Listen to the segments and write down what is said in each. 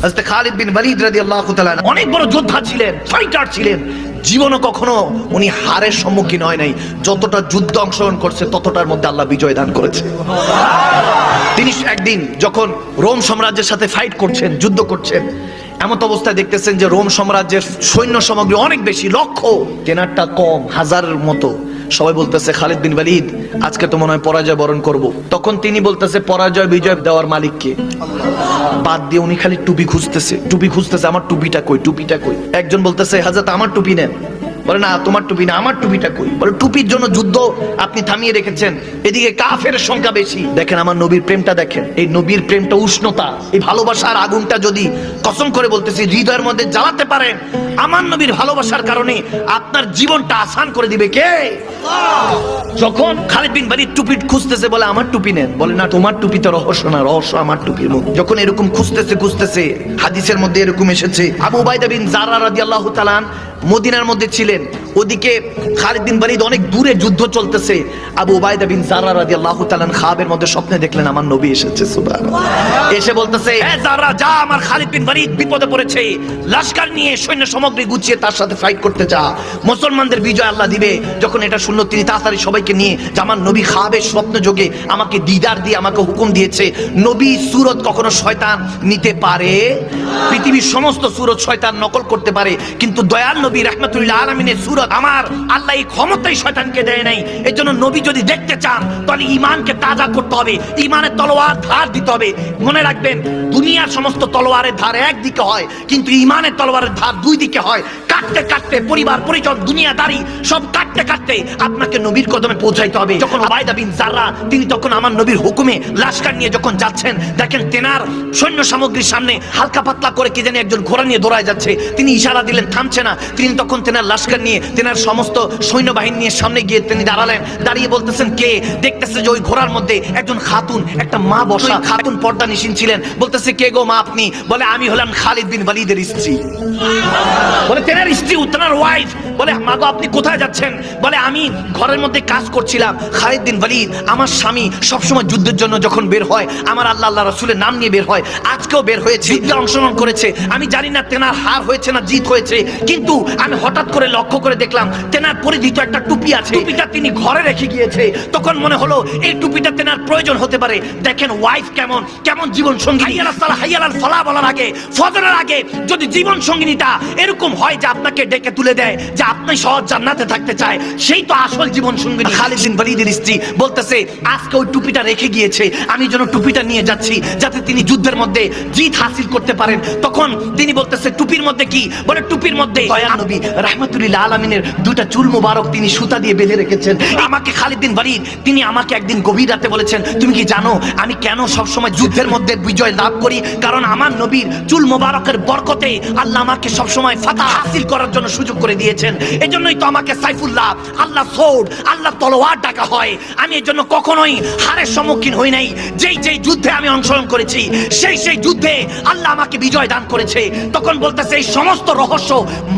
হযরত খালিদ বিন ওয়ালিদ রাদিয়াল্লাহু তাআলা অনেক বড় যোদ্ধা ছিলেন, ফাইটার ছিলেন। জীবনে কখনো উনি হারের সম্মুখীন হয় নাই। যতটা যুদ্ধ অংশগ্রহণ করছে ততটার মধ্যে আল্লাহ বিজয় দান করেছে। তিনি একদিন যখন রোম সাম্রাজ্যের সাথে ফাইট করছেন, যুদ্ধ করছেন, এমন অবস্থায় দেখতেছেন যে রোম সাম্রাজ্যের সৈন্য সামগ্রী অনেক বেশি, লক্ষ, তেনারটা কম, হাজারের মতো। সবাই বলতেছে খালিদ বিন ওয়ালিদ আজকে তো মনে হয় পরাজয় বরণ করব। তখন তিনি বলতেছে পরাজয় বিজয় দেওয়ার মালিক কে? বাদ দিয়ে উনি খালি টুপি খুঁজতেছে, আমার টুপিটা কই, টুপিটা কই। একজন বলতেছে হযরত আমার টুপি নেন, বলে না তোমার টুপি না, আমার টুপিটা কই। বলে টুপির জন্য যুদ্ধ আপনি থামিয়ে রেখেছেন, এদিকে কাফের সংখ্যা বেশি। দেখেন আমার নবীর প্রেমটা দেখেন, এই নবীর প্রেমটা, উষ্ণতা, এই ভালোবাসার আগুনটা যদি কসম করে বলতেছি হৃদয়ের মধ্যে জ্বালাতে পারেন, আমার নবীর ভালোবাসার কারণে আপনার জীবনটা আসান করে দিবে কে? যখন খালিদ বিন ওয়ালিদ টুপি খুঁজতেছে, বলে আমার টুপি নেন, বলে না তোমার টুপি তো রহস্য না, রহস্য আমার টুপির মধ্যে। যখন এরকম খুঁজতেছে হাদিসের মধ্যে এরকম এসেছে আবু উবাইদা বিন জাররা রাদিয়াল্লাহু তাআলা মদিনার মধ্যে ছিলেন, ওদিকে খালিদ বিন ওয়ালিদ অনেক দূরে যুদ্ধ চলতেছে। আবু উবাইদা বিন জাররা রাদিয়াল্লাহু তাআলা খাবের মধ্যে স্বপ্নে দেখলেন আমার নবী এসেছে, সুবহানাল্লাহ। এসে বলতেছে হে জাররা যা, আমার খালিদ বিন ওয়ালিদ বিপদে পড়েছে, লশকর নিয়ে সৈন্য সামগ্রী গুছিয়ে তার সাথে ফাইট করতে যা, মুসলমানদের বিজয় আল্লাহ দিবে। যখন এটা শুনলো তিনি তাড়াতাড়ি সবাইকে নিয়ে আমার নবী খাবের স্বপ্ন যোগে আমাকে দিদার দিয়ে আমাকে হুকুম দিয়েছে, নবী সুরত কখনো শয়তান নিতে পারে, পৃথিবীর সমস্ত সুরত শয়তান নকল করতে পারে, কিন্তু দয়াল নবী রাহমাতুল্লিল আলামিনের সুরত আমার আল্লাহ এই ক্ষমতাই শয়তানকে দেয় নাই। এজন্য নবী যদি দেখতে চান তাহলে ঈমানকে তাজা করতে হবে, ঈমানের তলোয়ার ধার দিতে হবে। মনে রাখবেন দুনিয়ার সমস্ত তলোয়ারের ধার একদিকে হয়, কিন্তু ঈমানের তলোয়ারের ধার দুই দিকে হয়। কাটতে কাটতে পরিবার পরিজন দুনিয়াদারি সব কাটতে কাটতে আপনাকে নবীর কদমে পৌঁছাইতে হবে। যখন উবাইদা বিন জাররা তিনি তখন আমার নবীর হুকুমে লশকর নিয়ে যখন যাচ্ছেন, দেখেন তেনার সৈন্য সামগ্রীর সামনে হালকা পাতলা করে কি জানি একজন ঘোড়া নিয়ে দৌড়ায় যাচ্ছে, তিনি ইশারা দিলেন থামছে না। তিনি তখন তেনার লশকর নিয়ে তেনার সমস্ত সৈন্যবাহিনী নিয়ে সামনে গিয়ে তিনি দাঁড়ালেন, দাঁড়িয়ে বলতেছেন কে? দেখতেছে যে ওই ঘোড়ার মধ্যে একজন খাতুন, একটা মা বসা, খাতুন পর্দা নিশিন ছিলেন। বলতেছে কে গো মা আপনি? বলে আমি হলাম খালিদ বিন ওয়ালিদের স্ত্রী। বলে তেনার স্ত্রী, তেনার ওয়াইফ। বলে মা গো আপনি কোথায় যাচ্ছেন? বলে আমি ঘরের মধ্যে কাজ করছিলাম। খালিদ বিন ওয়ালিদ আমার স্বামী সবসময় যুদ্ধের জন্য যখন বের হয় আমার আল্লাহ রাসূলের নাম নিয়ে বের হয়, আজকেও বের হয়েছে, যুদ্ধে অংশগ্রহণ করেছে। আমি জানি না তেনার হার হয়েছে না জিত হয়েছে, কিন্তু আমি হঠাৎ করে লক্ষ্য করে দেখলাম তেনার পরিধিত একটা টুপি আছে, টুপিটা তিনি ঘরে রেখে গিয়েছে। তখন মনে হলো এই টুপিটা তেনার প্রয়োজন হতে পারে। দেখেন ওয়াইফ কেমন কেমন জীবন সঙ্গী, হাইয়াল সালাহ হাইয়াল ফালাহ বলার আগে, ফজরের আগে যদি জীবন সঙ্গিনীটা এরকম হয় যে আপনাকে ডেকে তুলে দেয় যে আপনি সহজ জান্নাতে থাকতে চায়, সেই তো আসল জীবন সঙ্গিনী। খালিদ বিন ওয়ালিদের স্ত্রী বলতেছে আজকে ওই টুপিটা রেখে গিয়েছে, আমি যেন টুপিটা নিয়ে যাচ্ছি যাতে তিনি যুদ্ধের মধ্যে জিত হাসিল করতে পারেন। তখন তিনি বলতেছে টুপির মধ্যে কি? বলে টুপির মধ্যে দয়াল নবী রাহমাতুল্লিল আলামিনের দুইটা চুল মোবারক তিনি সুতা দিয়ে বেঁধে রেখেছেন। আমাকে খালিদ বিন ওয়ালিদ তিনি আমাকে একদিন গভীর রাতে বলেছেন তুমি কি জানো আমি কেন সব সময় যুদ্ধের মধ্যে বিজয় লাভ করি? কারণ আমার নবীর চুল মোবারকের বরকতে আল্লাহ আমাকে সব সময় ফাতহ হাসিল করার জন্য সুযোগ করে দিয়েছেন। এজন্যই তো আমাকে সাইফুল্লাহ, আল্লাহ সোড, আল্লাহ তলোয়ার ডাকা হয়। আমি এজন্য কখনোই হারের সম্মুখীন হই নাই। যেই যুদ্ধে আমি অংশগ্রহণ করেছি সেই যুদ্ধে আল্লাহ আমাকে বিজয় দান করেছে। তখন বলতেছে এই সমস্ত রহস্য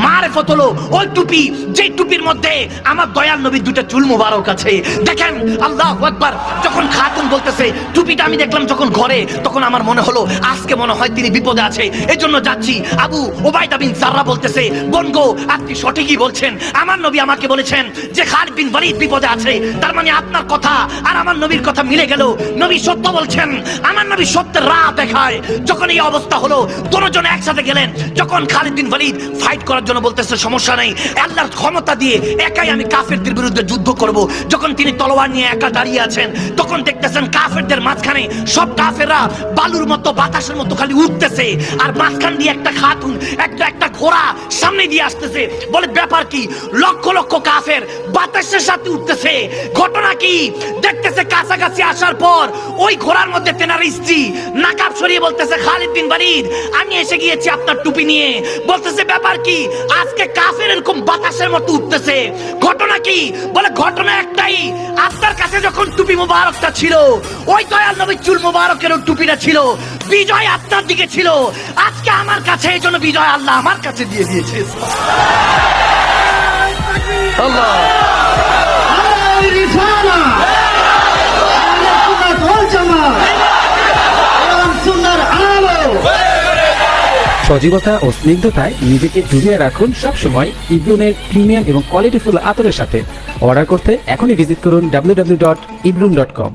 মারিফত হলো ওই টুপি, যেই টুপির মধ্যে আমার দয়াল নবীর দুটো চুল মোবারক আছে। দেখেন আল্লাহু আকবার। যখন খাতুন বলতেছে টুপিটা আমি দেখলাম যখন ঘরে, তখন আমার মনে হলো আজকে মনে হয় তিনি বিপদে আছে, এজন্য যাচ্ছি। আবু উবাইদা বিন জাররা বলতেছে বোন গো আপনি সঠিকই বলছেন, আমার নবী আমাকে বলেছেন যে খালিদ বিন ওয়ালিদ বিপদে আছে, তার মানে আপনার কথা আর আমার নবীর কথা মিলে গেল। নবী সত্য বলছেন, আমার নবী সত্যের রাহ দেখায়। যখন এই অবস্থা হলো দুজন একসাথে গেলেন, যখন খালিদ বিন ওয়ালিদ ফাইট করার জন্য বলতেছে সমস্যা নাই, আল্লাহর ক্ষমতা দিয়ে একাই আমি কাফেরদের বিরুদ্ধে যুদ্ধ করব। যখন তিনি তলোয়ার নিয়ে একা দাঁড়িয়ে আছেন, তখন দেখতেছেন কাফেরদের মাঝখানে সব কাফেররা বালুর মতো বাতাসের মতো খালি উঠতেছে, আর মাঝখান দিয়ে একটা খাতুন একটা ঘোড়া সামনে দিয়ে আসতেছে। বলে ব্যাপার কি? লক্ষ লক্ষ কাফের বাতাসের সাথে উঠতেছে, ঘটনা কি? দেখতেছে কাছাকাছি আসার পর ওই ঘোড়ার মধ্যে তেনার স্ত্রী নাকাব সরিয়ে বলতেছে খালিদ বিন ওয়ালিদ আমি এসে গিয়েছি আপনার টুপি নিয়ে। বলতেছে ব্যাপার কি? আজকে কাফের এরকম বাতাসের মতো উঠতেছে, ঘটনা কি? বলে ঘটনা একটাই, আপনার কাছে যখন টুপি মোবারকটা ছিল ওই দয়াল নবীর চুল মোবারকের টুপিটা ছিল, বিজয় আপনার দিকে ছিল। আজকে আমার কাছে এই জন্য বিজয় আল্লাহ আমার কাছে দিয়ে দিয়েছে। আল্লাহ সজীবতা ও স্নিগ্ধতায় নিজেকে ডুবিয়ে রাখুন সবসময় ইব্লুনের প্রিমিয়াম এবং কোয়ালিটিফুল আতরের সাথে। অর্ডার করতে এখনই ভিজিট করুন www.ibloom.com।